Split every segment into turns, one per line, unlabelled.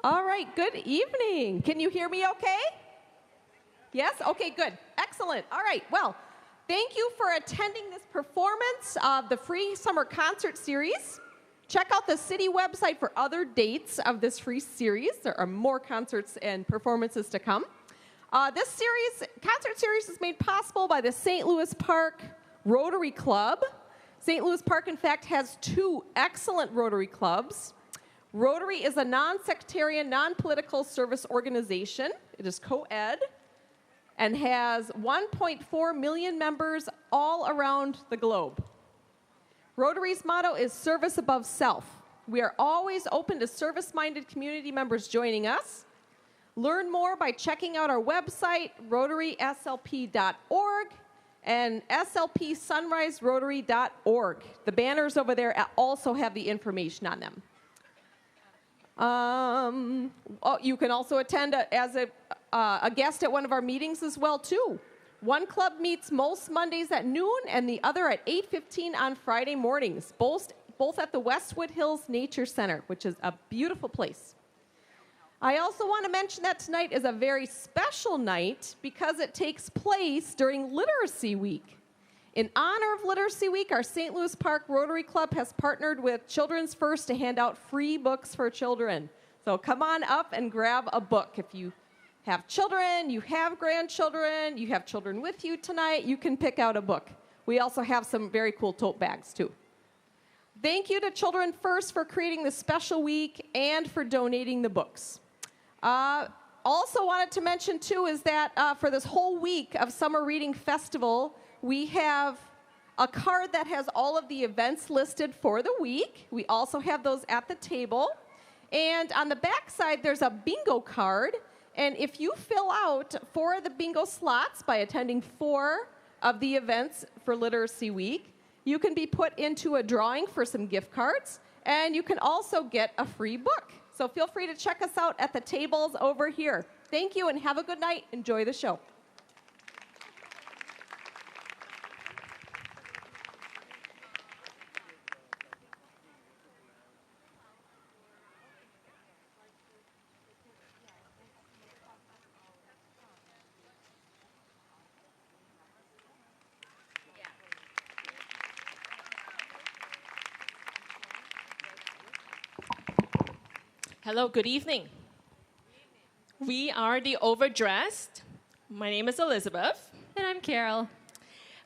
All right, good evening. Can you hear me okay? Yes? Okay, good. Excellent. All right, well, thank you for attending this performance of the free summer concert series. Check out the city website for other dates of this free series. There are more concerts and performances to come. This concert series is made possible by the St. Louis Park Rotary Club. St. Louis Park, in fact, has two excellent Rotary clubs. Rotary is a non-sectarian, non-political service organization. It is co-ed and has 1.4 million members all around the globe. Rotary's motto is service above self. We are always open to service-minded community members joining us. Learn more by checking out our website, rotaryslp.org, and slpsunriserotary.org. The banners over there also have the information on them. You can also attend as a guest at one of our meetings as well, too. One club meets most Mondays at noon and the other at 8:15 on Friday mornings, both at the Westwood Hills Nature Center, which is a beautiful place. I also want to mention that tonight is a very special night because it takes place during Literacy Week. In honor of Literacy Week, our St. Louis Park Rotary Club has partnered with Children's First to hand out free books for children. So come on up and grab a book. If you have children, you have grandchildren, you have children with you tonight, you can pick out a book. We also have some very cool tote bags, too. Thank you to Children First for creating this special week and for donating the books. Also wanted to mention, too, is that for this whole week of Summer Reading Festival, we have a card that has all of the events listed for the week. We also have those at the table. And on the back side, there's a bingo card. And if you fill out 4 of the bingo slots by attending 4 of the events for Literacy Week, you can be put into a drawing for some gift cards. And you can also get a free book. So feel free to check us out at the tables over here. Thank you and have a good night. Enjoy the show.
Hello, good evening. We are the Overdressed. My name is Elizabeth.
And I'm Carol.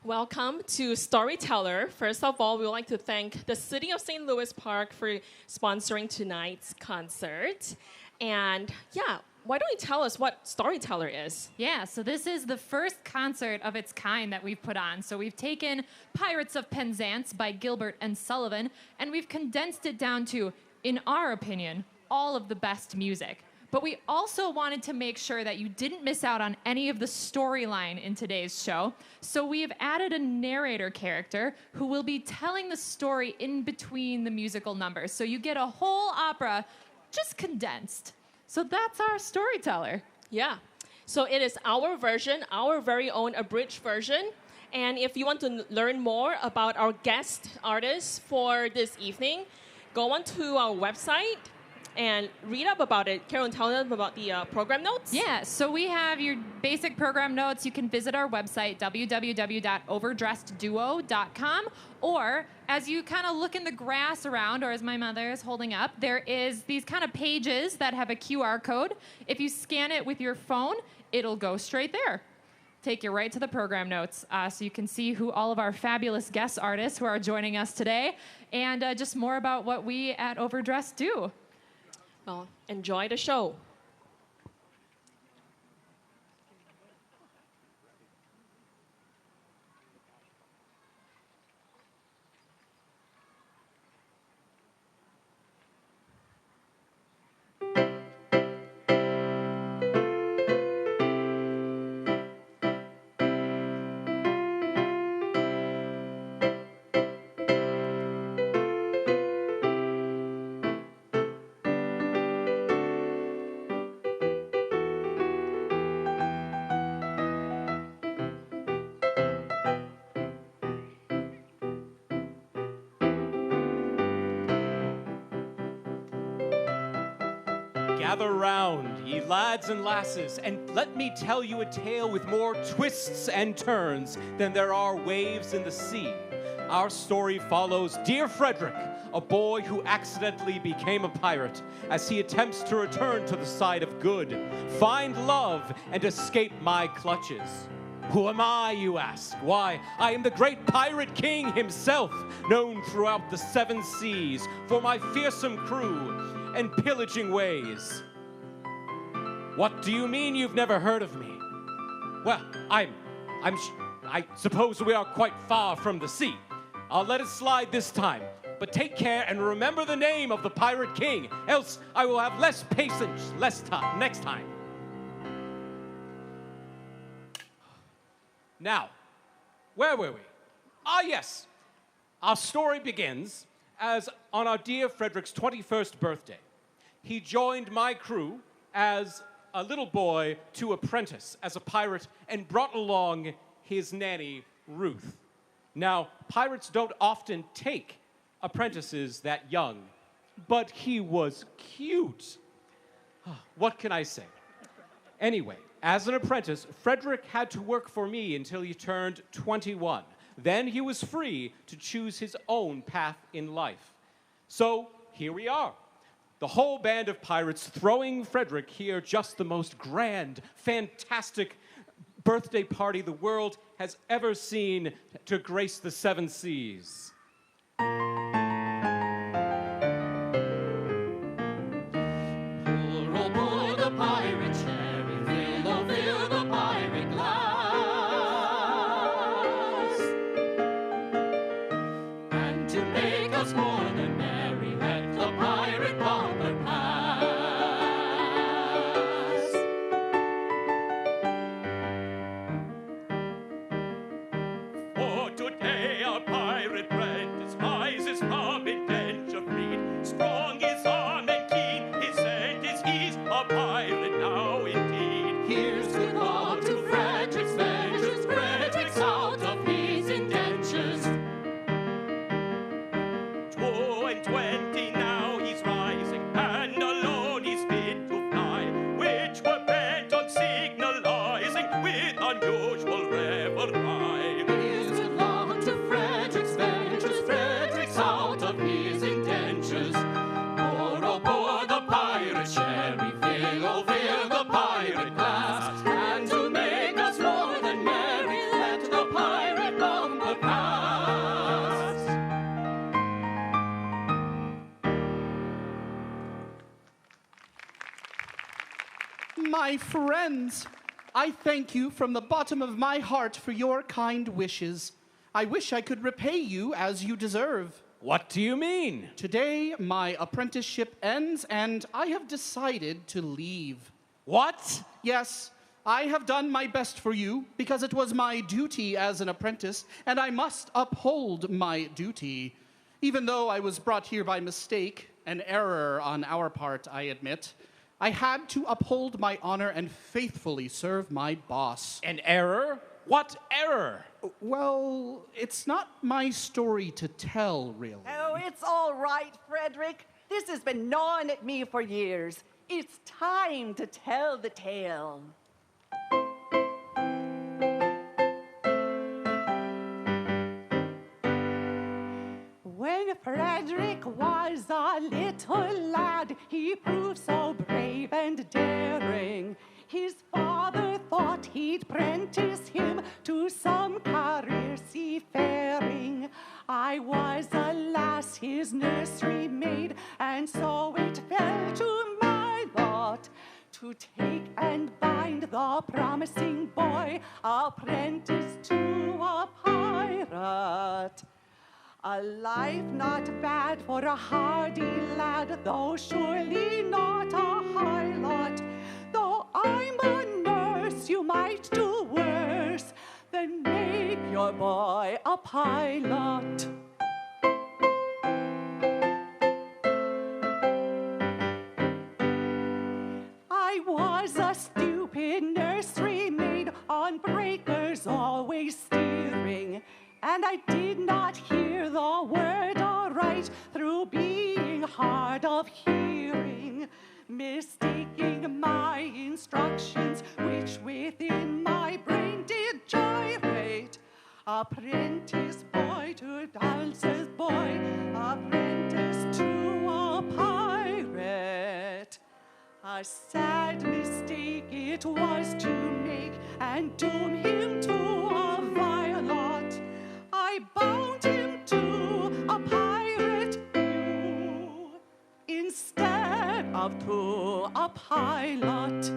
Welcome to Storyteller. First of all, we would like to thank the City of St. Louis Park for sponsoring tonight's concert. And yeah, why don't you tell us what Storyteller is?
Yeah, so this is the first concert of its kind that we've put on. So we've taken Pirates of Penzance by Gilbert and Sullivan, and we've condensed it down to, in our opinion, all of the best music. But we also wanted to make sure that you didn't miss out on any of the storyline in today's show. So we have added a narrator character who will be telling the story in between the musical numbers. So you get a whole opera just condensed. So that's our Storyteller.
Yeah. So it is our version, our very own abridged version. And if you want to learn more about our guest artists for this evening, go on to our website and read up about it. Carol, tell them about the program notes.
Yeah, so we have your basic program notes. You can visit our website, www.overdressedduo.com, or as you kind of look in the grass around, or as my mother is holding up, there is these kind of pages that have a QR code. If you scan it with your phone, it'll go straight there. Take you right to the program notes, so you can see who all of our fabulous guest artists who are joining us today, and just more about what we at Overdressed do.
Well, enjoy the show.
Gather round, ye lads and lasses, and let me tell you a tale with more twists and turns than there are waves in the sea. Our story follows dear Frederick, a boy who accidentally became a pirate, as he attempts to return to the side of good, find love, and escape my clutches. Who am I, you ask? Why, I am the great pirate king himself, known throughout the 7 seas for my fearsome crew and pillaging ways. What do you mean you've never heard of me? Well, I suppose we are quite far from the sea. I'll let it slide this time, but take care and remember the name of the Pirate King, else I will have less patience next time. Now, where were we? Ah, yes. Our story begins as on our dear Frederick's 21st birthday. He joined my crew as a little boy to apprentice as a pirate and brought along his nanny, Ruth. Now, pirates don't often take apprentices that young, but he was cute. What can I say? Anyway, as an apprentice, Frederick had to work for me until he turned 21. Then he was free to choose his own path in life. So here we are, the whole band of pirates throwing Frederick here just the most grand, fantastic birthday party the world has ever seen to grace the 7 seas.
My friends, I thank you from the bottom of my heart for your kind wishes. I wish I could repay you as you deserve.
What do you mean?
Today, my apprenticeship ends, and I have decided to leave.
What?
Yes, I have done my best for you because it was my duty as an apprentice, and I must uphold my duty. Even though I was brought here by mistake, an error on our part, I admit, I had to uphold my honor and faithfully serve my boss.
An error? What error?
Well, it's not my story to tell, really.
Oh, it's all right, Frederick. This has been gnawing at me for years. It's time to tell the tale. When Frederick was a little lad, he proved so brave and daring. His father thought he'd prentice him to some career seafaring. I was, alas, his nursery maid, and so it fell to my lot to take and bind the promising boy apprentice to a pirate. A life not bad for a hardy lad, though surely not a high lot. Though I'm a nurse, you might do worse than make your boy a pilot. I was a stupid nursery maid, on breakers always steering, and I did not hear the word aright through being hard of hearing. mistaking my instructions, which within my brain did gyrate. Apprentice boy to dancer's boy, apprentice to a pirate. A sad mistake it was to make and doom him to a vile lot. I bound him to a pirate instead of to a pilot.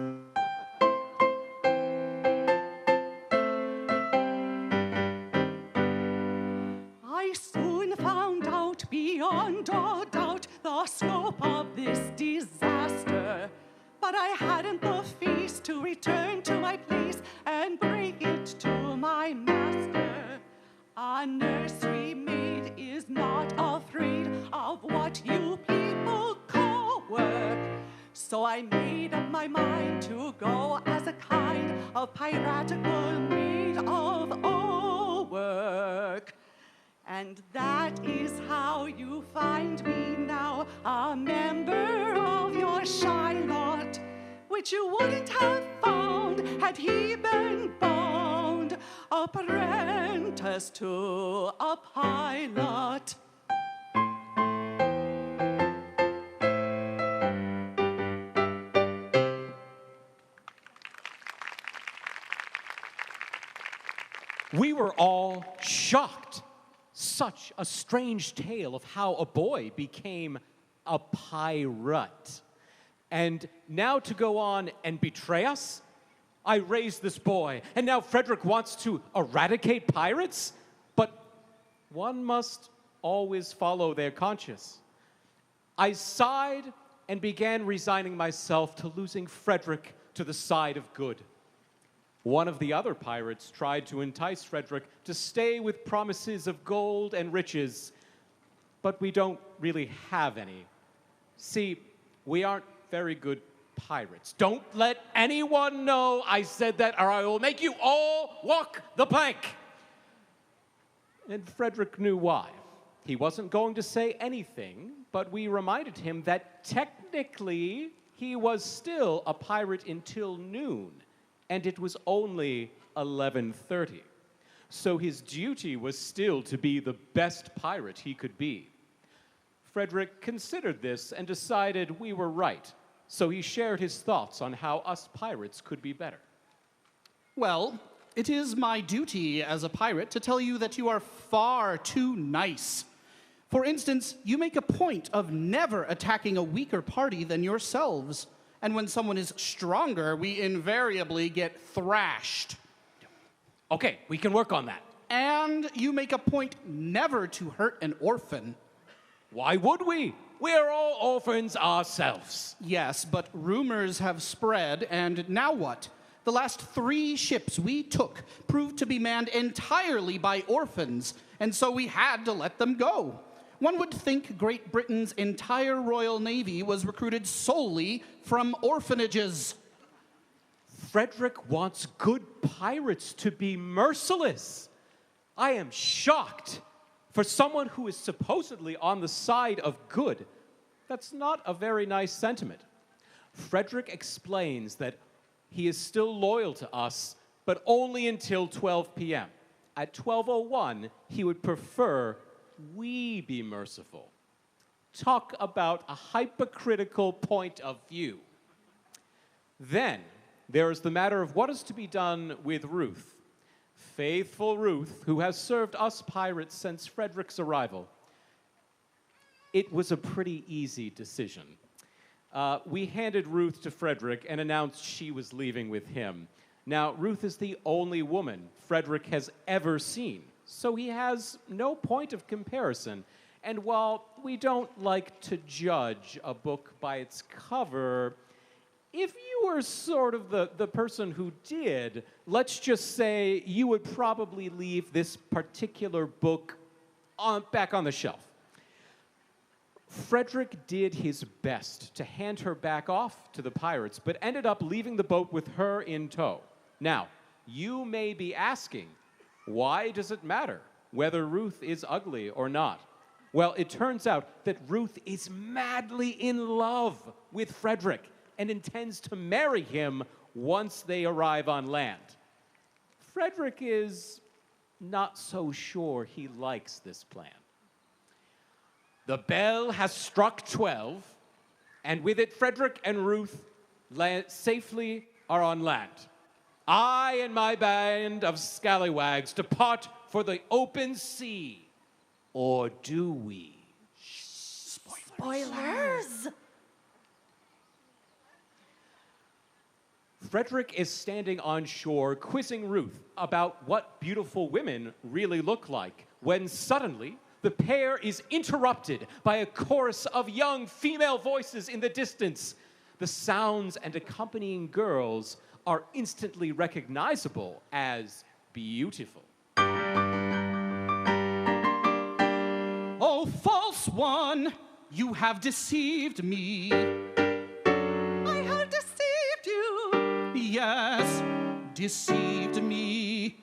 I soon found out beyond all doubt the scope of this disaster, but I hadn't the face to return to my place and break it to my master. A nursery maid is not afraid of what you people call work. So I made up my mind to go as a kind of piratical maid of all work. And that is how you find me now, a member of your shy lot, which you wouldn't have found had he been bound apprentice to a pilot.
We were all shocked. Such a strange tale of how a boy became a pirate. And now to go on and betray us? I raised this boy, and now Frederick wants to eradicate pirates? But one must always follow their conscience. I sighed and began resigning myself to losing Frederick to the side of good. One of the other pirates tried to entice Frederick to stay with promises of gold and riches, but we don't really have any. See, we aren't very good pirates. Don't let anyone know I said that, or I will make you all walk the plank. And Frederick knew why. He wasn't going to say anything, but we reminded him that technically he was still a pirate until noon, and it was only 11:30. So his duty was still to be the best pirate he could be. Frederick considered this and decided we were right, so he shared his thoughts on how us pirates could be better.
Well, it is my duty as a pirate to tell you that you are far too nice. For instance, you make a point of never attacking a weaker party than yourselves. And when someone is stronger, we invariably get thrashed.
Okay, we can work on that.
And you make a point never to hurt an orphan.
Why would we? We're all orphans ourselves.
Yes, but rumors have spread, and now what? The last 3 ships we took proved to be manned entirely by orphans, and so we had to let them go. One would think Great Britain's entire Royal Navy was recruited solely from orphanages.
Frederick wants good pirates to be merciless. I am shocked. For someone who is supposedly on the side of good, that's not a very nice sentiment. Frederick explains that he is still loyal to us, but only until 12 p.m. At 12:01, he would prefer we be merciful. Talk about a hypocritical point of view. Then there is the matter of what is to be done with Ruth. Faithful Ruth, who has served us pirates since Frederick's arrival. It was a pretty easy decision. We handed Ruth to Frederick and announced she was leaving with him. Now, Ruth is the only woman Frederick has ever seen, so he has no point of comparison. And while we don't like to judge a book by its cover, if you were sort of the person who did, let's just say you would probably leave this particular book back on the shelf. Frederick did his best to hand her back off to the pirates, but ended up leaving the boat with her in tow. Now, you may be asking, why does it matter whether Ruth is ugly or not? Well, it turns out that Ruth is madly in love with Frederick and intends to marry him once they arrive on land. Frederick is not so sure he likes this plan. The bell has struck 12, and with it, Frederick and Ruth safely are on land. I and my band of scallywags depart for the open sea. Or do we?
Spoilers!
Frederick is standing on shore quizzing Ruth about what beautiful women really look like, when suddenly the pair is interrupted by a chorus of young female voices in the distance. The sounds and accompanying girls are instantly recognizable as beautiful.
Oh, false one, you have deceived me.
I have deceived you.
Yes, deceived me.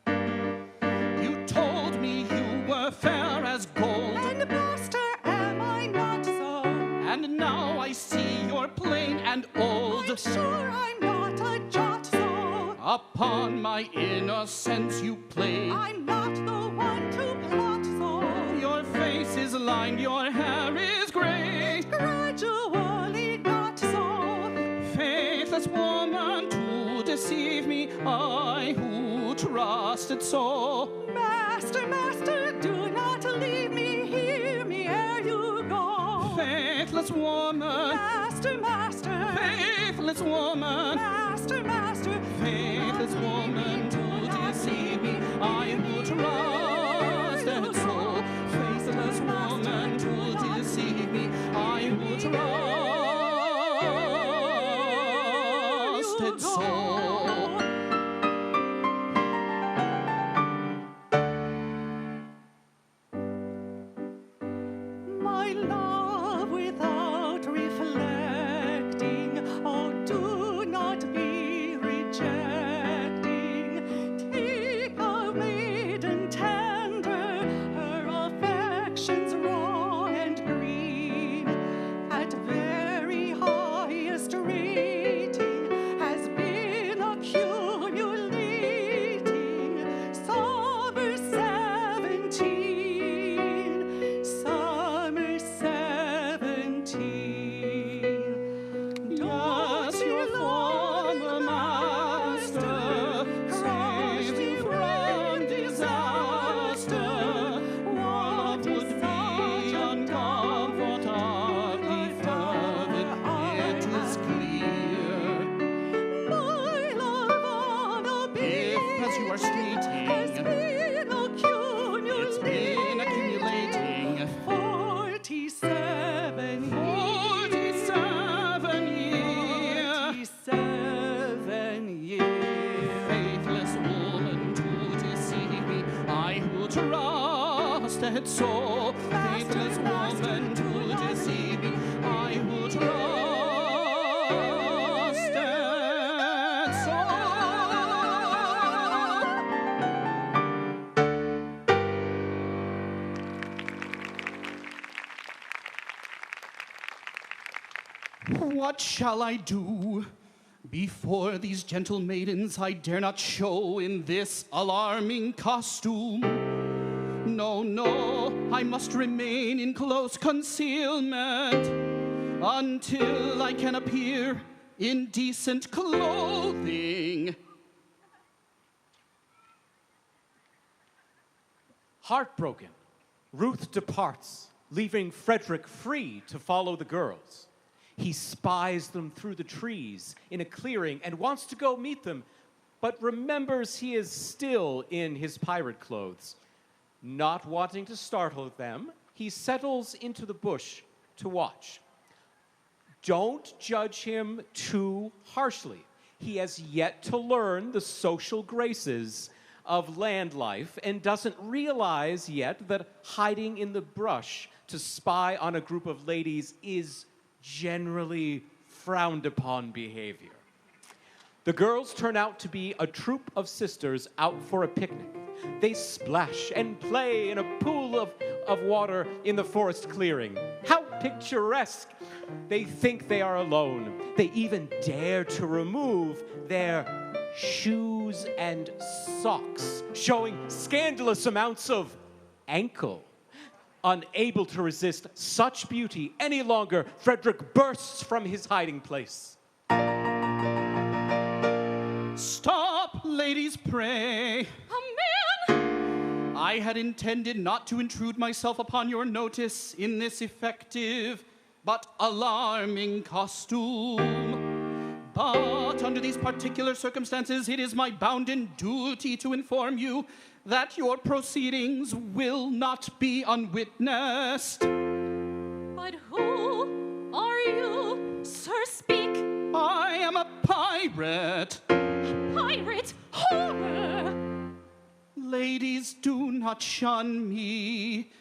You told me you were fair as gold,
And master, am I not so?
and now I see you're plain and old.
I'm sure I'm not a jot so.
Upon my innocence you play.
I'm not the one to plot so.
Your face is lined, your hair is gray.
Gradually got so.
Faithless woman, to deceive me, I who trusted so.
Master, master, do not leave me. Hear me ere you go.
Faithless woman,
Master, master,
faithless woman,
master, master,
faithless woman, to deceive me, I who trusted so. Faithless woman, to deceive me, I who trusted so.
My love without reflecting, oh, do not be rejecting. Take a maiden tender, her affections raw and green. At very highest rating has been accumulating summer 17, summer 17.
Does your former master save you from disaster? What would be uncomfortably fervent, it is clear.
My love on a
If, as you are
has
stating,
been
it's been accumulating
47
47 years.
47 years.
Faithless woman, to deceive me, I who trusted so. Faithless woman, to deceive me, I who trusted so. What shall I do? Before these gentle maidens I dare not show in this alarming costume. No, no, I must remain in close concealment until I can appear in decent clothing.
Heartbroken, Ruth departs, leaving Frederick free to follow the girls. He spies them through the trees in a clearing and wants to go meet them, but remembers he is still in his pirate clothes. Not wanting to startle them, he settles into the bush to watch. Don't judge him too harshly. He has yet to learn the social graces of land life and doesn't realize yet that hiding in the brush to spy on a group of ladies is generally frowned upon behavior. The girls turn out to be a troop of sisters out for a picnic. They splash and play in a pool of of water in the forest clearing. How picturesque! They think they are alone. They even dare to remove their shoes and socks, showing scandalous amounts of ankle. Unable to resist such beauty any longer, Frederick bursts from his hiding place.
Stop, ladies, pray.
A man!
I had intended not to intrude myself upon your notice in this effective but alarming costume. But under these particular circumstances, it is my bounden duty to inform you that your proceedings will not be unwitnessed.
But who are you? Sir, speak.
I am a pirate.
Pirate horror!
Ladies, do not shun me.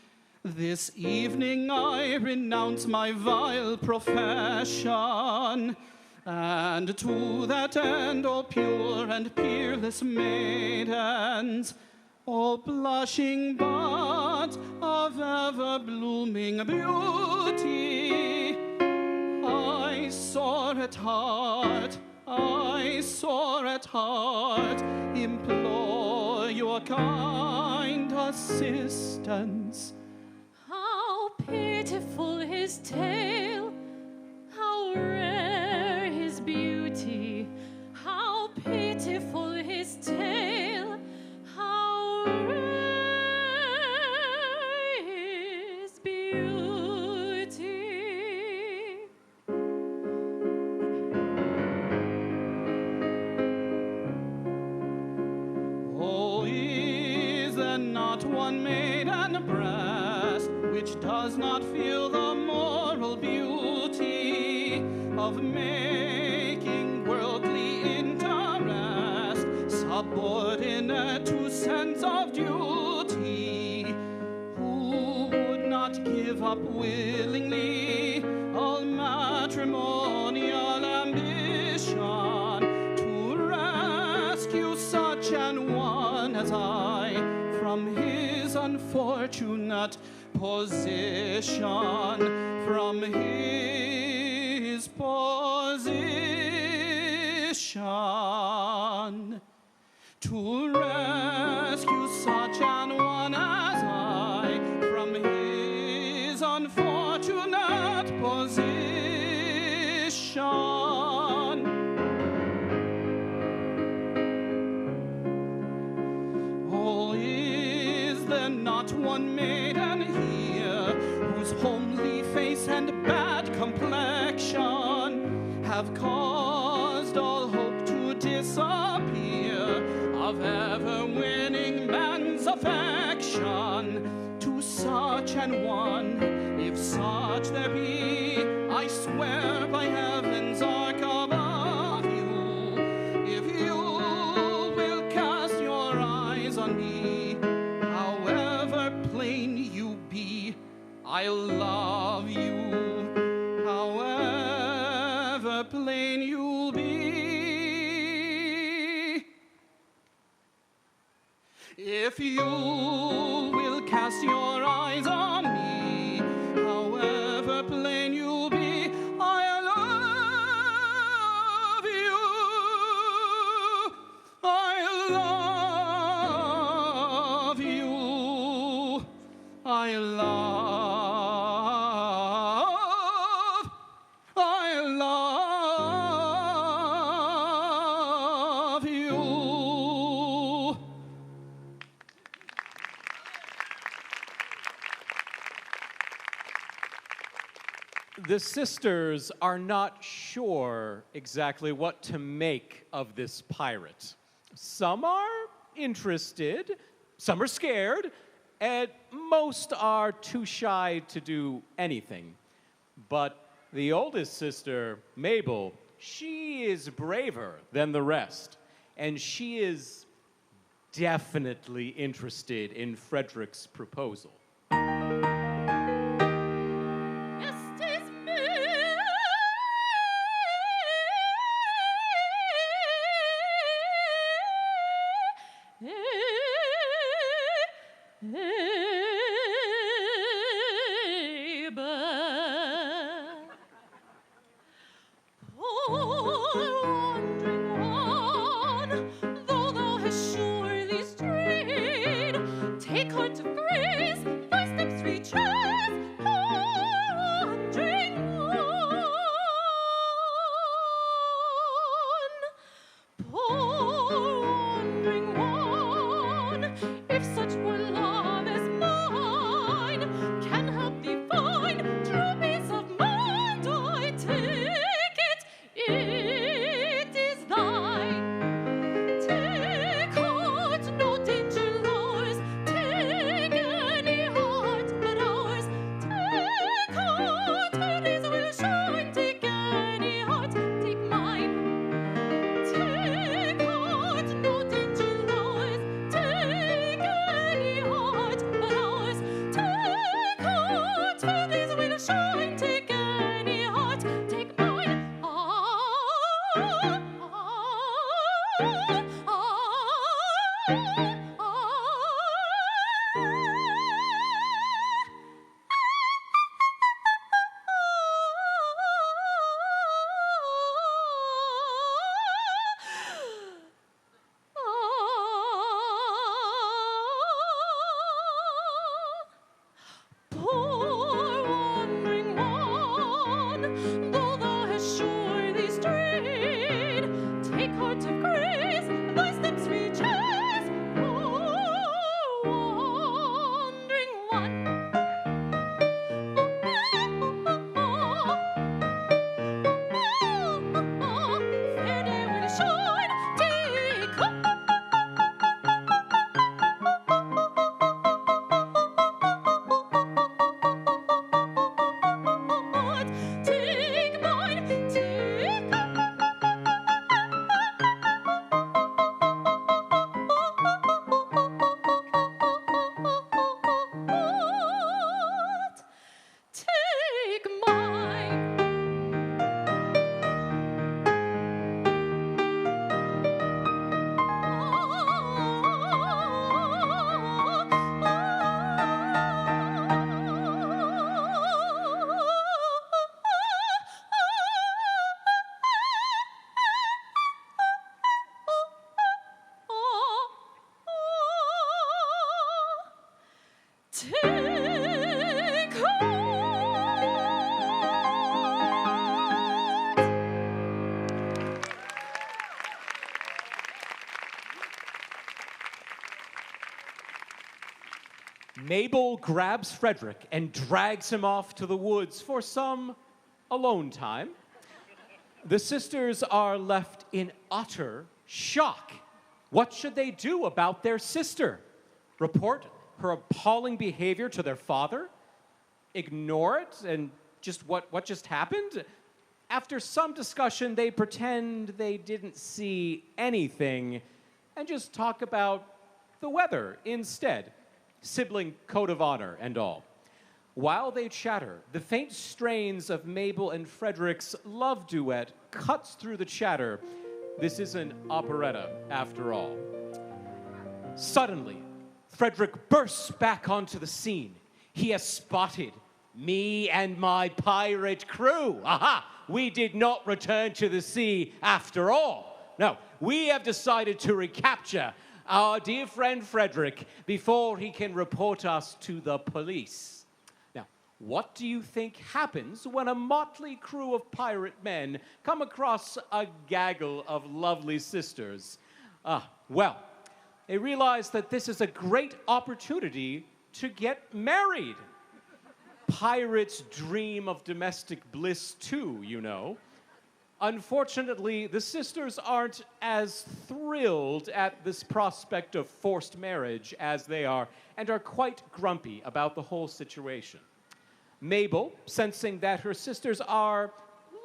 This evening I renounce my vile profession. And to that end, all pure and peerless maidens, all blushing buds of ever-blooming beauty, I soar at heart, implore your kind assistance.
How pitiful his tale, how rare his beauty, how pitiful his tale, how rare his beauty.
Oh, is there not one maiden breast which does not feel the moral beauty of making worldly interest subordinate to sense of duty? Who would not give up willingly all matrimonial ambition to rescue such an one as I from his unfortunate position, from his position, to rescue such an one as I from his unfortunate position. Oh, is there not one maiden here whose homely face and bad complexion have caused all hope to disappear of ever winning man's affection? To such an one, if such there be, I swear by heaven's ark above you, if you will cast your eyes on me, however plain you be, I'll love you, however plain you'll be. If you will cast your eyes on me, however plain you'll be, I love you, I love you, I love you.
The sisters are not sure exactly what to make of this pirate. Some are interested, some are scared, and most are too shy to do anything. But the oldest sister, Mabel, she is braver than the rest, and she is definitely interested in Frederick's proposal.
Take
Mabel grabs Frederick and drags him off to the woods for some alone time. The sisters are left in utter shock. What should they do about their sister? Report her appalling behavior to their father? Ignore it and just what just happened? After some discussion, they pretend they didn't see anything and just talk about the weather instead. Sibling code of honor and all. While they chatter, the faint strains of Mabel and Frederick's love duet cuts through the chatter. This is an operetta, after all. Suddenly, Frederick bursts back onto the scene. He has spotted me and my pirate crew. Aha! We did not return to the sea after all. No, we have decided to recapture our dear friend Frederick before he can report us to the police. Now, what do you think happens when a motley crew of pirate men come across a gaggle of lovely sisters? Well, they realize that this is a great opportunity to get married. Pirates dream of domestic bliss too, you know. Unfortunately, the sisters aren't as thrilled at this prospect of forced marriage as they are, and are quite grumpy about the whole situation. Mabel, sensing that her sisters are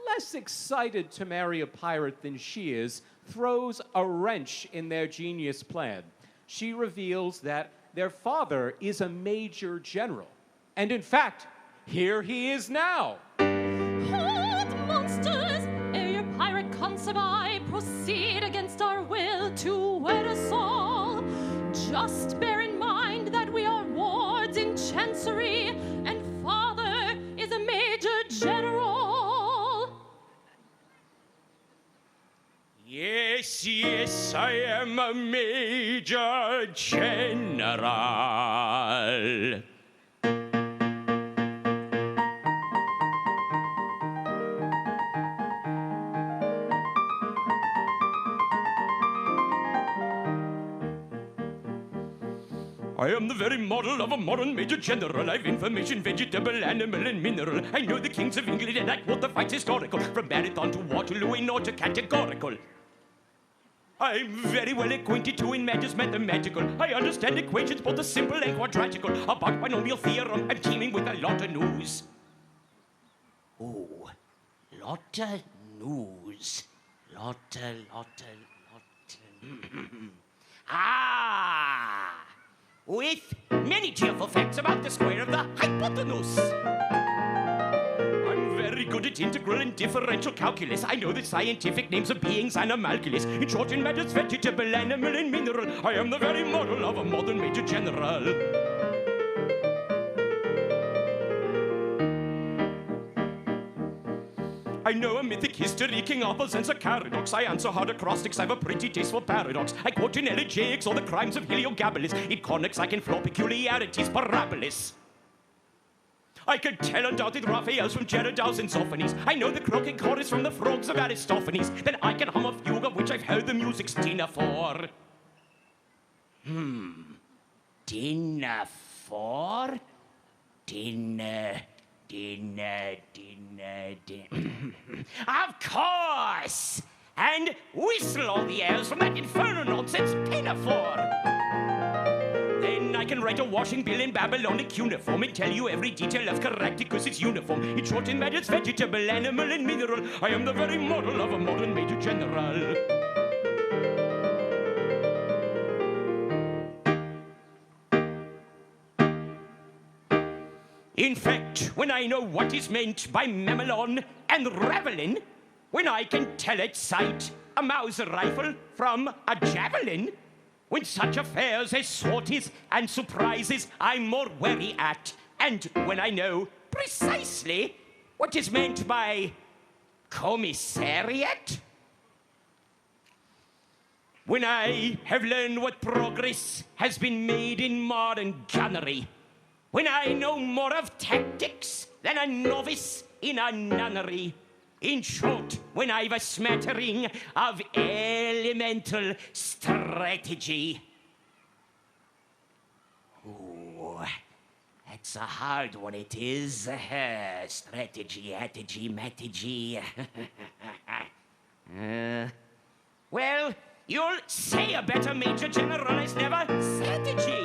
less excited to marry a pirate than she is, throws a wrench in their genius plan. She reveals that their father is a major general. And in fact, here he is now.
monsters, ere your pirate consummate proceed against our will to wed us all. Just bear in mind that we are wards in chancery, and father is a major general.
Yes, yes, I am a major general. I am the very model of a modern major general. I've information, vegetable, animal, and mineral. I know the kings of England and I quote the fights historical. From Marathon to Waterloo in order categorical. I'm very well acquainted to in matters mathematical. I understand equations, both the simple and quadratical. About binomial theorem, I'm teeming with a lot of news. Oh, lot of news. Lot of... Ah! With many cheerful facts about the square of the hypotenuse. I'm very good at integral and differential calculus. I know the scientific names of beings and amalculus. In short, in matters vegetable, animal, and mineral, I am the very model of a modern major general. I know a mythic history, King Arthur's and Sacaradox. I answer hard acrostics, I've a pretty taste for paradox. I quote in elegiacs all the crimes of Heliogabalus. In conics I can floor peculiarities, parabolis. I can tell undoubted Raphaels from Gerardo's and Zophanies. I know the croaking chorus from the frogs of Aristophanes. Then I can hum a fugue of which I've heard the music's dinner for. Dinner for? Dinner. Of course! And whistle all the airs from that infernal nonsense pinafore. Then I can write a washing bill in Babylonic uniform and tell you every detail of Caractacus' its uniform. In short, in matters vegetable, animal, and mineral, I am the very model of a modern major general. In fact, when I know what is meant by mamelon and ravelin, when I can tell at sight a Mauser rifle from a javelin, when such affairs as sorties and surprises I'm more wary at, and when I know precisely what is meant by commissariat, when I have learned what progress has been made in modern gunnery, when I know more of tactics than a novice in a nunnery. In short, when I've a smattering of elemental strategy. Ooh, that's a hard one, it is. Strategy, strategy. Well, you'll say a better Major General has never strategy.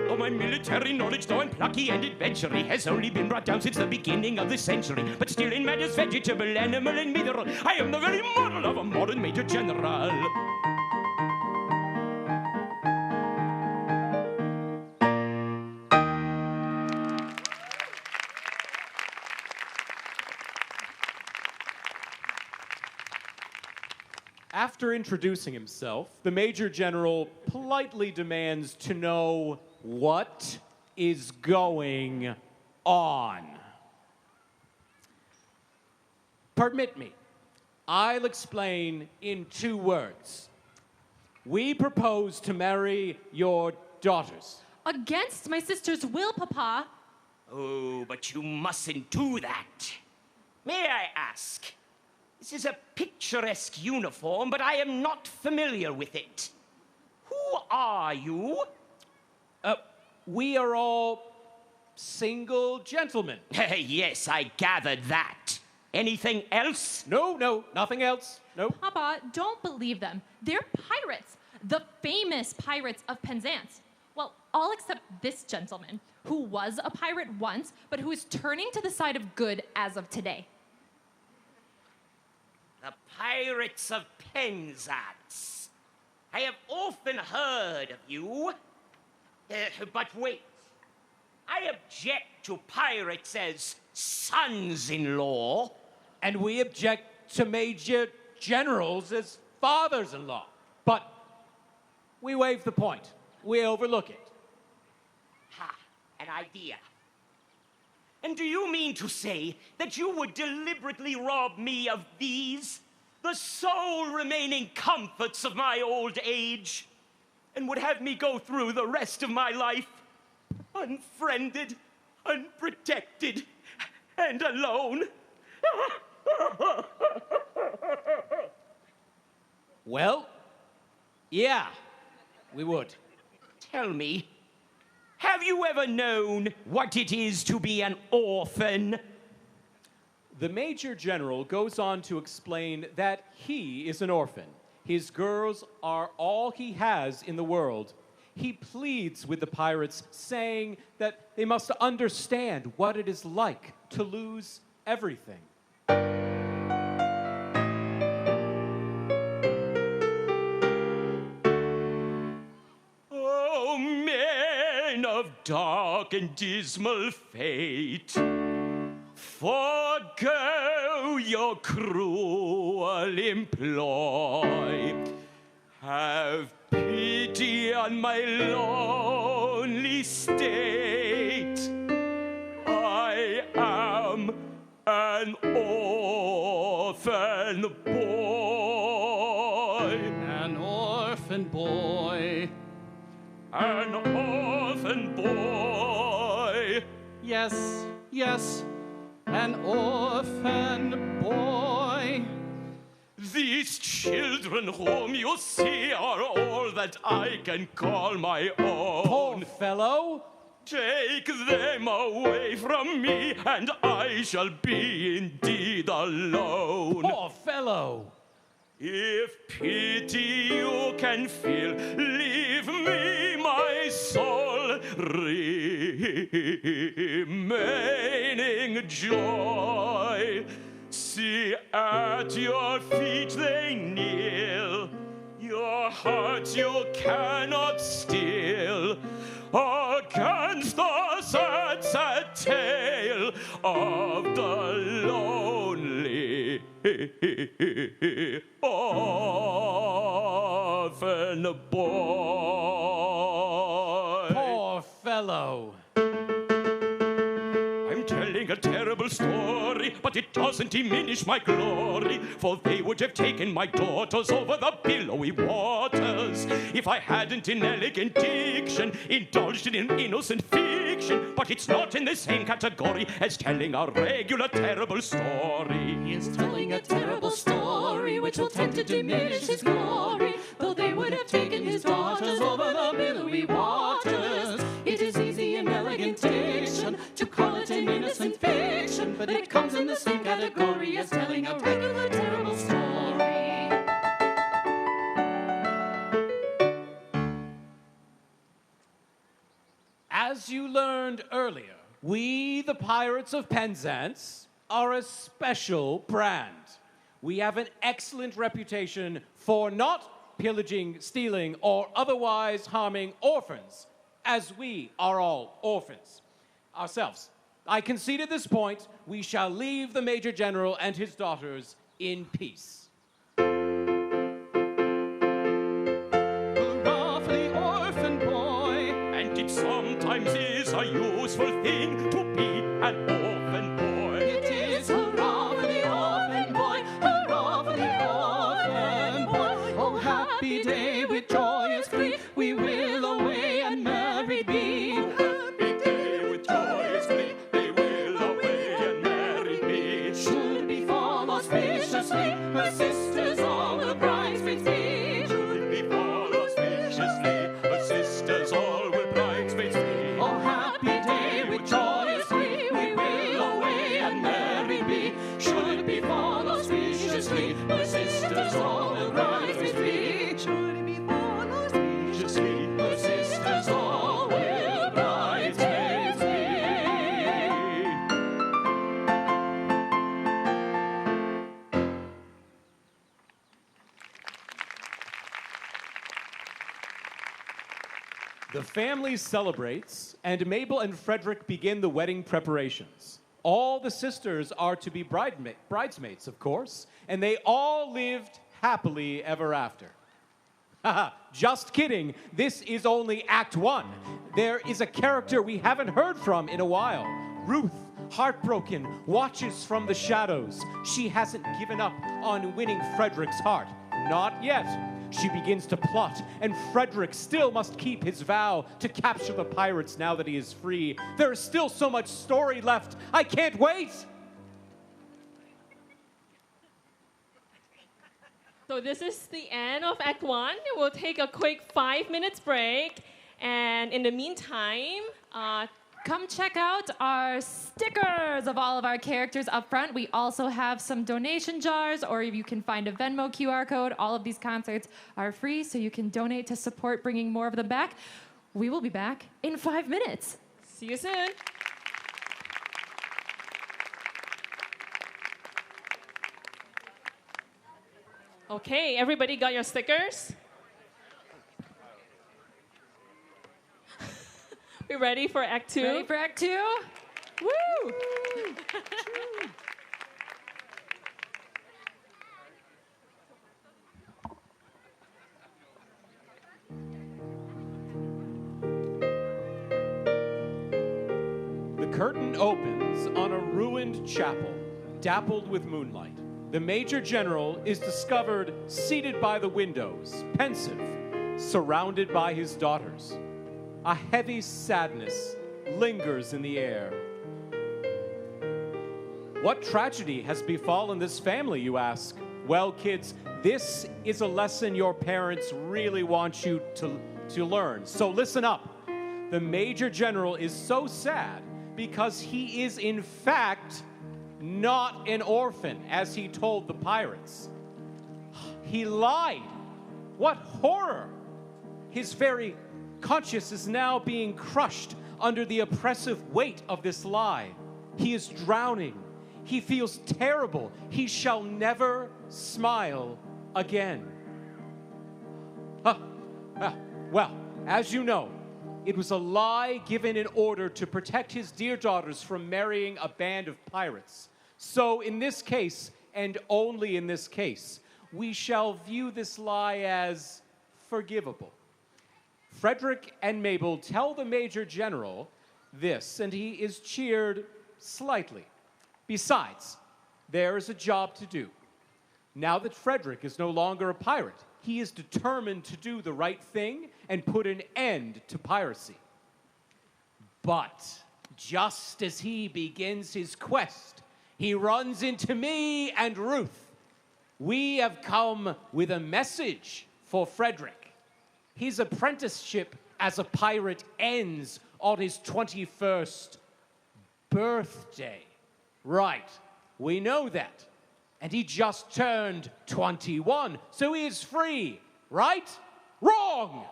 Though my military knowledge, though I'm plucky and adventurous, has only been brought down since the beginning of the century. But still in matters vegetable, animal, and mineral, I am the very model of a modern Major General.
After introducing himself, the Major General politely demands to know what is going on. Permit me. I'll explain in 2 words. We propose to marry your daughters.
Against my sister's will, Papa.
Oh, but you mustn't do that. May I ask? This is a picturesque uniform, but I am not familiar with it. Who are you?
We are all single gentlemen.
Yes, I gathered that. Anything else?
No, nothing else. No.
Papa, don't believe them. They're pirates. The famous pirates of Penzance. Well, all except this gentleman, who was a pirate once, but who is turning to the side of good as of today.
The Pirates of Penzance. I have often heard of you. But wait. I object to pirates as sons-in-law.
And we object to Major Generals as fathers-in-law. But we waive the point. We overlook it.
Ha, an idea. And do you mean to say that you would deliberately rob me of these, the sole remaining comforts of my old age, and would have me go through the rest of my life unfriended, unprotected, and alone?
Well, yeah, we would.
Tell me, have you ever known what it is to be an orphan?
The Major General goes on to explain that he is an orphan. His girls are all he has in the world. He pleads with the pirates, saying that they must understand what it is like to lose everything.
Oh, men of dark and dismal fate, forgo your cruel employ. Have pity on my lonely state. I am an orphan boy.
An orphan boy.
An orphan boy.
Yes, yes, an orphan boy.
These children whom you see are all that I can call my own.
Poor fellow!
Take them away from me, and I shall be indeed alone.
Poor fellow!
If pity you can feel, leave me my soul, remaining joy. See, at your feet they kneel, your heart you cannot steal, against the sad, sad tale of the lonely orphan boy.
Poor fellow!
I'm telling a terrible terrible story, but it doesn't diminish my glory, for they would have taken my daughters over the billowy waters if I hadn't in elegant diction indulged in an innocent fiction. But it's not in the same category as telling a regular terrible story.
He's telling a terrible story which will tend to diminish his glory, though they would have taken his daughters over the billowy waters. It is easy and elegant diction to call it an innocent fiction, but it comes in the same category as telling a regular terrible story.
As you learned earlier, we, the Pirates of Penzance, are a special brand. We have an excellent reputation for not pillaging, stealing, or otherwise harming orphans, as we are all orphans ourselves. I concede at this point we shall leave the Major General and his daughters in peace.
Hurrah for the orphan boy, and it sometimes is a useful thing to be an orphan boy.
It is hurrah for the orphan boy, hurrah for the orphan boy.
Oh, happy day with joyous glee, we will away and married be.
Happy day with joyous glee, they will away and married be.
Should befall auspiciously, her sisters all the bridesmaids be.
Should befall auspiciously, her sisters all will bridesmaids be.
Oh, happy day with joyous glee, we will away and married be. Should befall auspiciously, her sisters all the bridesmaids be. Should befall auspiciously, her sisters all will bridesmaids be.
The family celebrates, and Mabel and Frederick begin the wedding preparations. All the sisters are to be bridesmaids, of course, and they all lived happily ever after. Haha, just kidding. This is only Act 1. There is a character we haven't heard from in a while. Ruth, heartbroken, watches from the shadows. She hasn't given up on winning Frederick's heart. Not yet. She begins to plot, and Frederick still must keep his vow to capture the pirates now that he is free. There is still so much story left. I can't wait!
So this is the end of Act 1. We'll take a quick 5 minutes break. And in the meantime,
Come check out our stickers of all of our characters up front. We also have some donation jars, or you can find a Venmo QR code. All of these concerts are free, so you can donate to support bringing more of them back. We will be back in 5 minutes.
see you soon. Okay, everybody got your stickers? We ready for Act 2?
Ready for Act 2?
Woo!
The curtain opens on a ruined chapel, dappled with moonlight. The Major General is discovered seated by the windows, pensive, surrounded by his daughters. A heavy sadness lingers in the air. What tragedy has befallen this family, you ask? Well, kids, this is a lesson your parents really want you to learn. So listen up. The Major General is so sad because he is, in fact, not an orphan, as he told the pirates. He lied. What horror! His very conscience is now being crushed under the oppressive weight of this lie. He is drowning. He feels terrible. He shall never smile again. Well, as you know, it was a lie given in order to protect his dear daughters from marrying a band of pirates. So in this case, and only in this case, we shall view this lie as forgivable. Frederick and Mabel tell the Major General this, and he is cheered slightly. Besides, there is a job to do. Now that Frederick is no longer a pirate, he is determined to do the right thing and put an end to piracy. But just as he begins his quest, he runs into me and Ruth. We have come with a message for Frederick. His apprenticeship as a pirate ends on his 21st birthday. Right, we know that. And he just turned 21, so he is free, right? Wrong!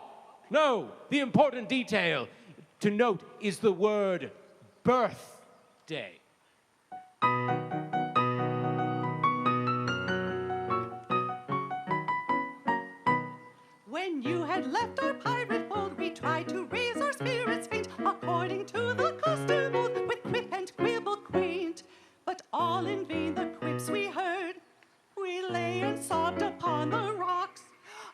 No, the important detail to note is the word birthday.
When you had left our pirate fold, we tried to raise our spirits faint, according to the custom old, with quip and quibble quaint. But all in vain the quips we heard. We lay and sobbed upon the rocks,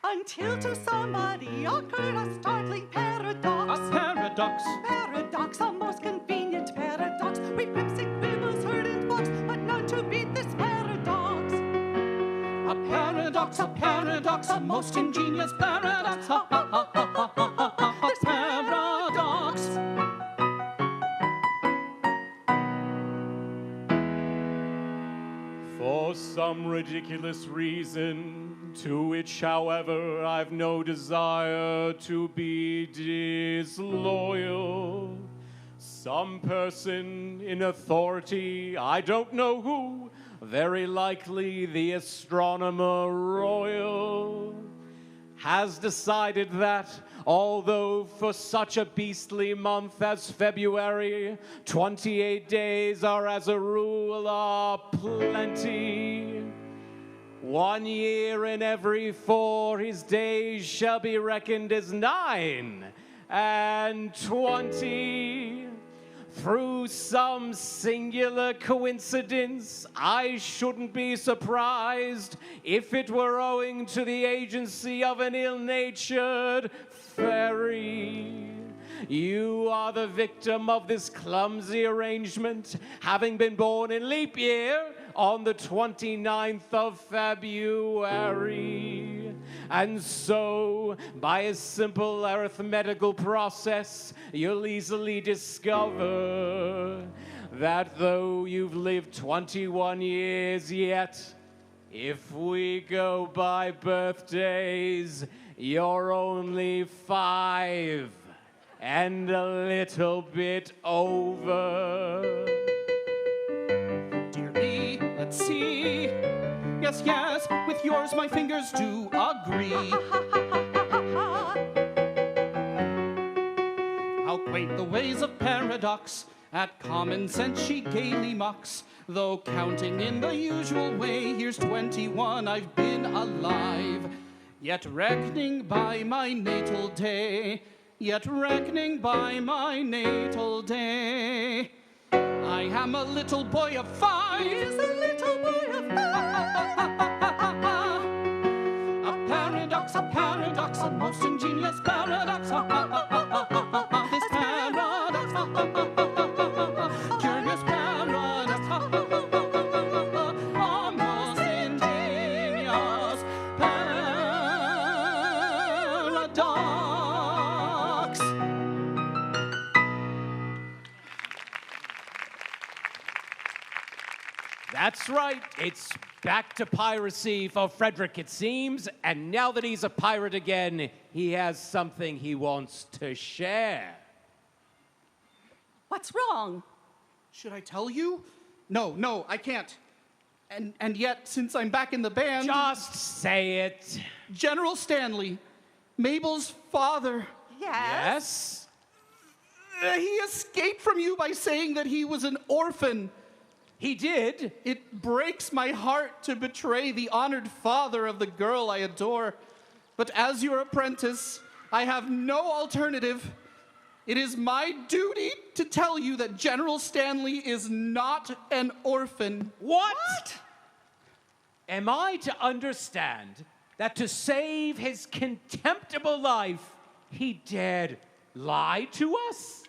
until to somebody occurred a startling paradox.
A paradox.
Paradox, a most convenient paradox. We quips and quibbles heard in flocks, but none to beat this paradox.
A paradox, a most ingenious paradox. Ha, ha, ha, ha, ha, ha, ha.
This
Paradox.
For some ridiculous reason, to which, however, I've no desire to be disloyal, some person in authority, I don't know who, very likely the astronomer royal, has decided that although for such a beastly month as February, 28 days are as a rule are plenty, 1 year in every 4 his days shall be reckoned as 9 and 20. Through some singular coincidence, I shouldn't be surprised if it were owing to the agency of an ill-natured fairy. You are the victim of this clumsy arrangement, having been born in leap year on the 29th of February. And so, by a simple arithmetical process, you'll easily discover that though you've lived 21 years yet, if we go by birthdays, you're only 5 and a little bit over.
Dear me, let's see. Yes, yes, with yours my fingers do agree. How quaint the ways of paradox, at common sense she gaily mocks. Though counting in the usual way, here's 21 I've been alive. Yet reckoning by my natal day, I am a little boy of 5.
He's a little boy of 5.
A paradox, a most ingenious paradox. This paradox, curious paradox, a most ingenious paradox.
That's right. It's back to piracy for Frederick, it seems. And now that he's a pirate again, he has something he wants to share.
What's wrong?
Should I tell you? No, I can't. And yet, since I'm back in the band...
Just say it.
General Stanley, Mabel's father.
Yes?
He escaped from you by saying that he was an orphan.
He did.
It breaks my heart to betray the honored father of the girl I adore. But as your apprentice, I have no alternative. It is my duty to tell you that General Stanley is not an orphan.
What? Am I to understand that to save his contemptible life, he dared lie to us?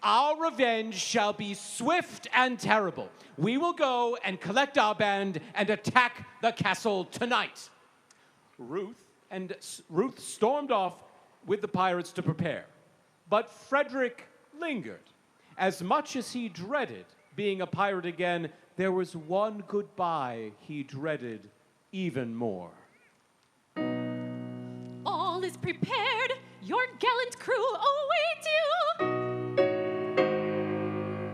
Our revenge shall be swift and terrible. We will go and collect our band and attack the castle tonight. Ruth stormed off with the pirates to prepare. But Frederick lingered. As much as he dreaded being a pirate again, there was one goodbye he dreaded even more.
All is prepared. Your gallant crew await you.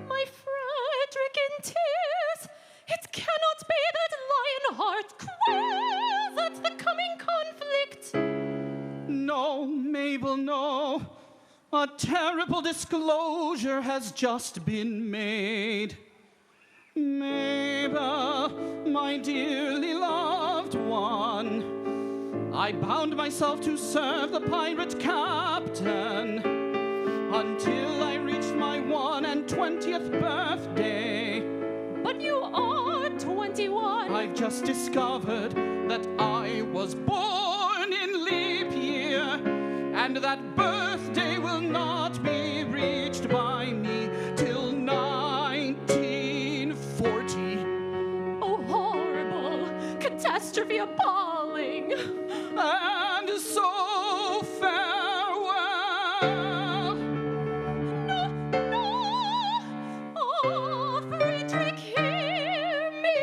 My Frederick in tears. It cannot be that Lionheart quails at the coming conflict.
No, Mabel, no. A terrible disclosure has just been made. Mabel, my dearly loved one, I bound myself to serve the pirate captain until I reached my 21st birthday.
But you are 21.
I've just discovered that I was born in leap year, and that birthday will not be reached by me till 1940.
Oh, horrible! Catastrophe appalling!
And so farewell.
No, no! Oh, Frederick, hear me!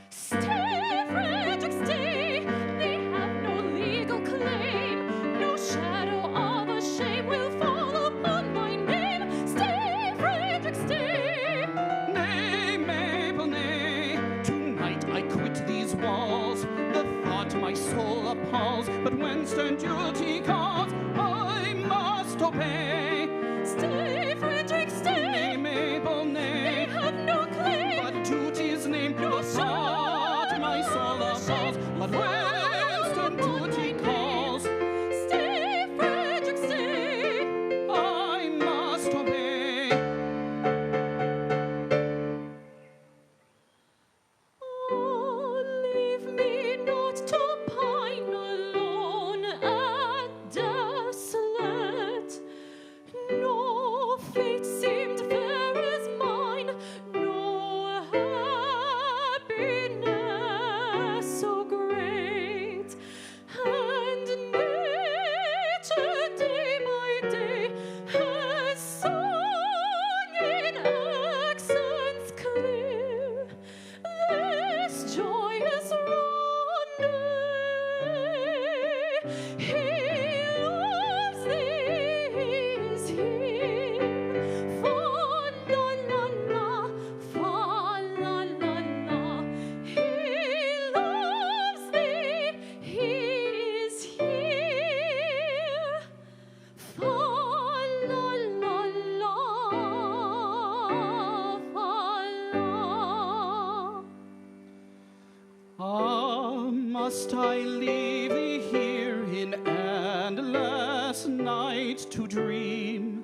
Stay, Frederick, stay! They have no legal claim. No shadow of a shame will fall upon my name. Stay, Frederick, stay!
Nay, Mabel, nay. Tonight I quit these walls. The thought my soul appalls. But when stern duty calls, I must obey.
Stay, Frederick, stay!
Nay, Mabel,
They
nay.
have no claim.
But duty's name, the thought my soul appalls. But when stern duty calls,
Stay, Frederick, stay!
I must obey.
Oh, leave me not to pine alone and desolate. No fate seemed fair as mine, no happiness so great. And nature day by day has sung in accents clear this joyous rendezvous. He loves thee, he's here. Fa la la la, fa la la la. He loves thee, he's here. Fa la la la, fa la.
Ah, must I leave thee here in endless night to dream,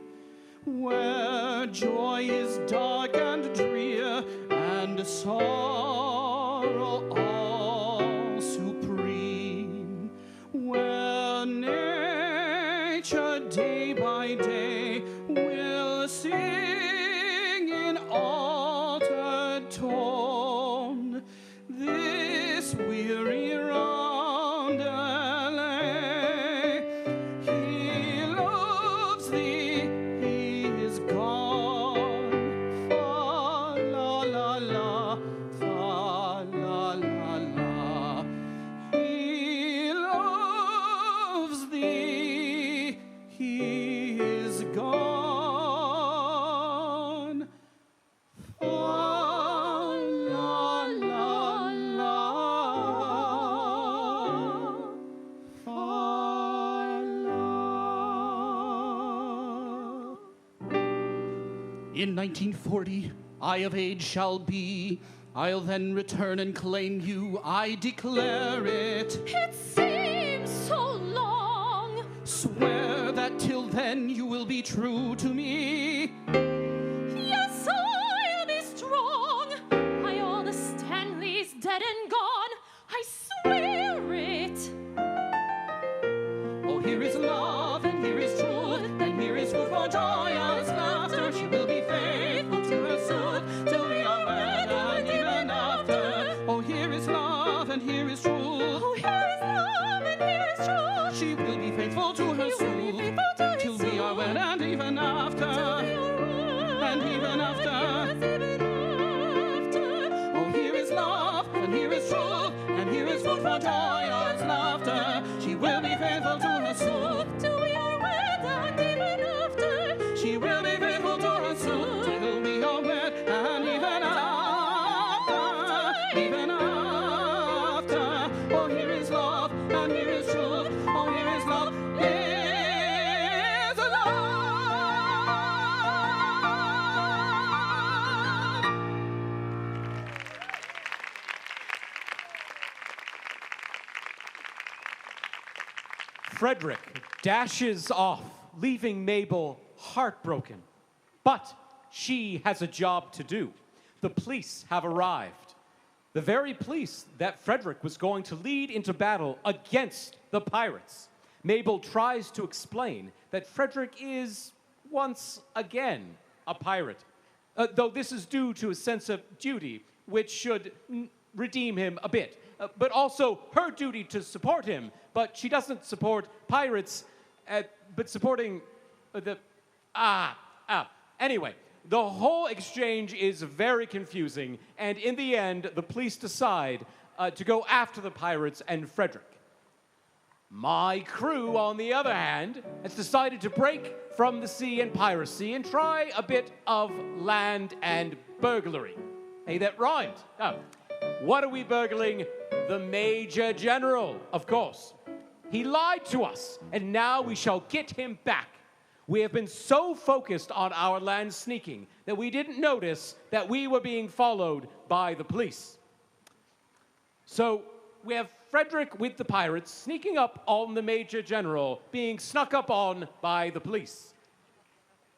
where joy is dark and drear, and sorrow all supreme, where nature day by day will sing in altered tone this weary roundelay. He loves thee, he is gone. Fa la la la, fa la la la. He loves thee, he is gone. Fa la la la, fa la. In 1940, I of age shall be. I'll then return and claim you. I declare it.
It seems so long.
Swear that till then you will be true to me.
Yes, I'll be strong. I all the Stanleys dead and gone. I swear it.
Oh, here is love and here is truth. here is truth.
Oh, here is love and here is truth.
She will be faithful to her
He will be
suit
faithful to his
till we are
suit.
wed and even after. And even after. Oh, here is love and here is truth, and here is food for joyous laughter. She will be faithful to her suit
Till we are wed and even after.
She will be faithful to her suit till we are wed and even after, even after. Oh, here is love and here is truth. Oh, here is love, is love.
Frederick dashes off, leaving Mabel heartbroken. But she has a job to do. The police have arrived. The very police that Frederick was going to lead into battle against the pirates. Mabel tries to explain that Frederick is, once again, a pirate. Though this is due to a sense of duty, which should redeem him a bit. But also her duty to support him. But she doesn't support pirates, but supporting the... Anyway, the whole exchange is very confusing, and in the end, the police decide to go after the pirates and Frederick. My crew, on the other hand, has decided to break from the sea and piracy and try a bit of land and burglary. Hey, that rhymed. What are we burgling? The Major General, of course. He lied to us, and now we shall get him back. We have been so focused on our land sneaking that we didn't notice that we were being followed by the police. So we have Frederick with the pirates sneaking up on the Major General, being snuck up on by the police.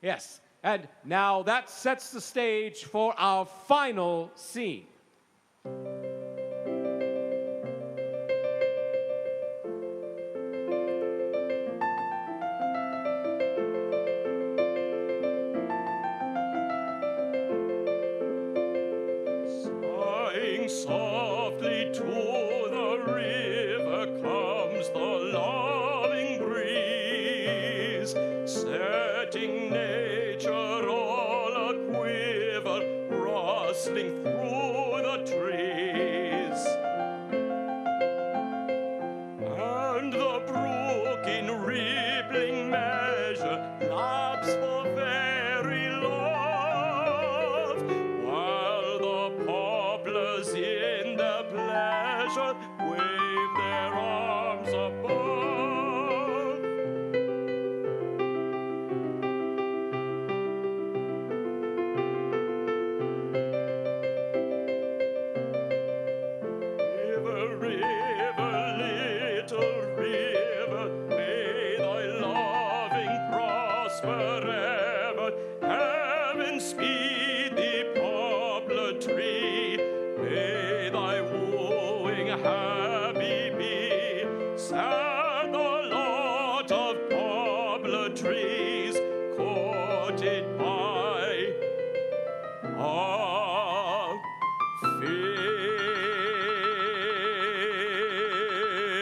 Yes, and now that sets the stage for our final scene.
Softly to the river comes the loving breeze, setting nature all a quiver, rustling through the trees. And the brook in rippling measure laps for very love, while the poplars in their pleasure wave their arms above. River, river, little river, may thy loving prosper ever. Heaven speed thee, poplar tree, may thy wooing happy be. Sad the lot of poplar trees, courted by a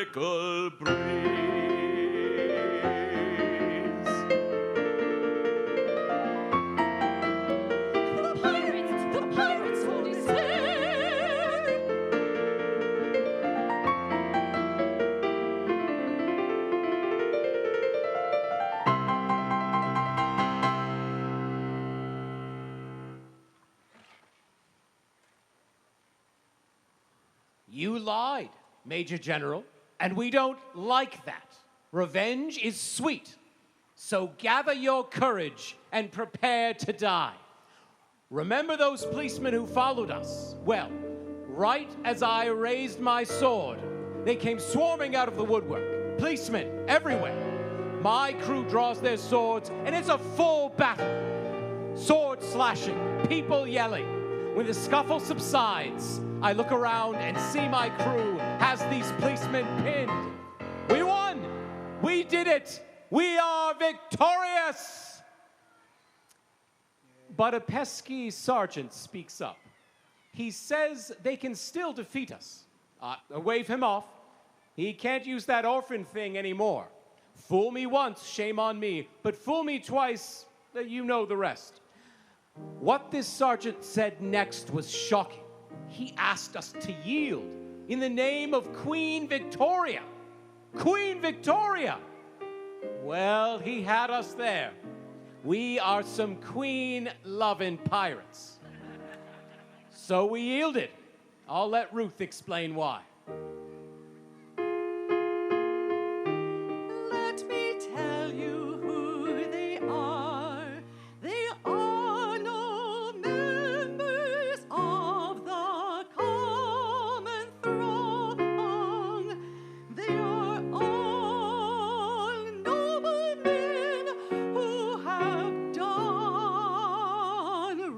fickle breeze.
The pirates, holy sail.
You lied, Major General, and we don't like that. Revenge is sweet. So gather your courage and prepare to die. Remember those policemen who followed us? Well, right as I raised my sword, they came swarming out of the woodwork. Policemen everywhere. My crew draws their swords, and it's a full battle. Sword slashing, people yelling. When the scuffle subsides, I look around and see my crew has these policemen pinned. We won! We did it! We are victorious! But a pesky sergeant speaks up. He says they can still defeat us. Wave him off. He can't use that orphan thing anymore. Fool me once, shame on me, but fool me twice, you know the rest. What this sergeant said next was shocking. He asked us to yield in the name of Queen Victoria. Queen Victoria! Well, he had us there. We are some queen-loving pirates. So we yielded. I'll let Ruth explain why.
Let me tell you who they are. They are no members of the common throng. They are all noblemen who have done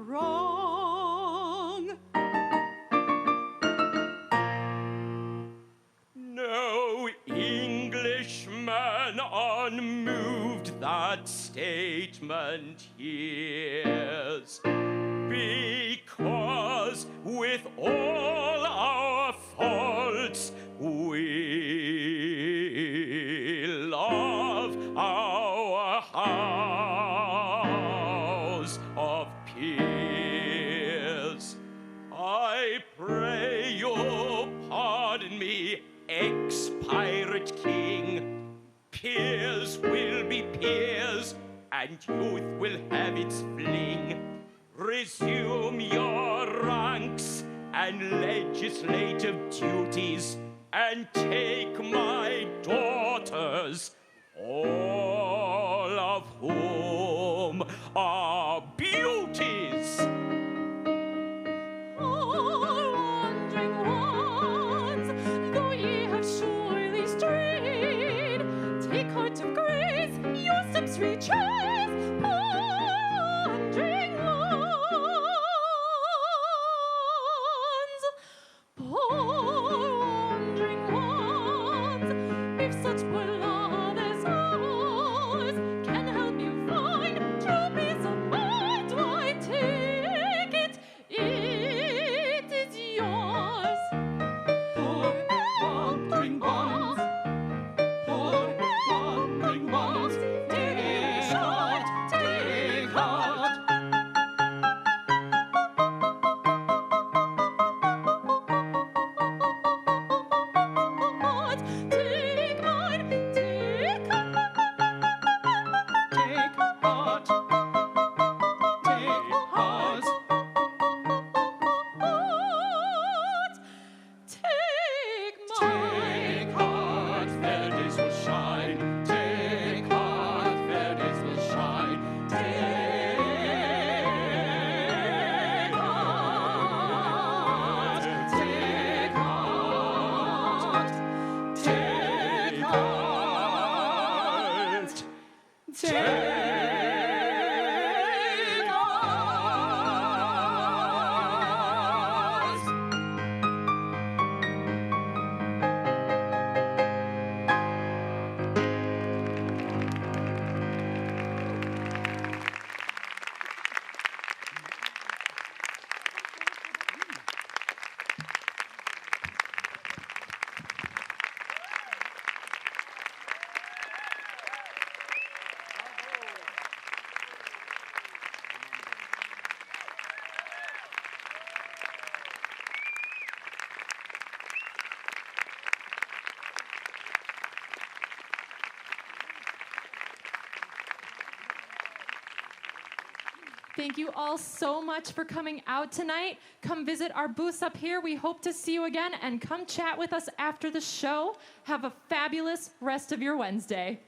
wrong.
No Englishman unmoved that statement hears, because with all our faults we love our house of peers. I pray you pardon me, ex-pirate king. Peers will be peers, and youth will have its fling. Resume your ranks and legislative duties, and take my daughters, all of whom are beauties.
All wandering ones, though ye have surely strayed, take heart of grace, your steps retrace. Wandering ones, poor wandering ones, if such poor love as ours can help you find true peace of mind, why take it, it is yours.
Poor wandering ones, poor wandering ones, take heart, take heart.
Take mine, take
Take heart, take ours.
heart, take mine.
Take heart, fair days will shine. Take heart, fair days will shine. Take heart, take heart, take heart, take heart.
Thank you all so much for coming out tonight. Come visit our booths up here. We hope to see you again, and come chat with us after the show. Have a fabulous rest of your Wednesday.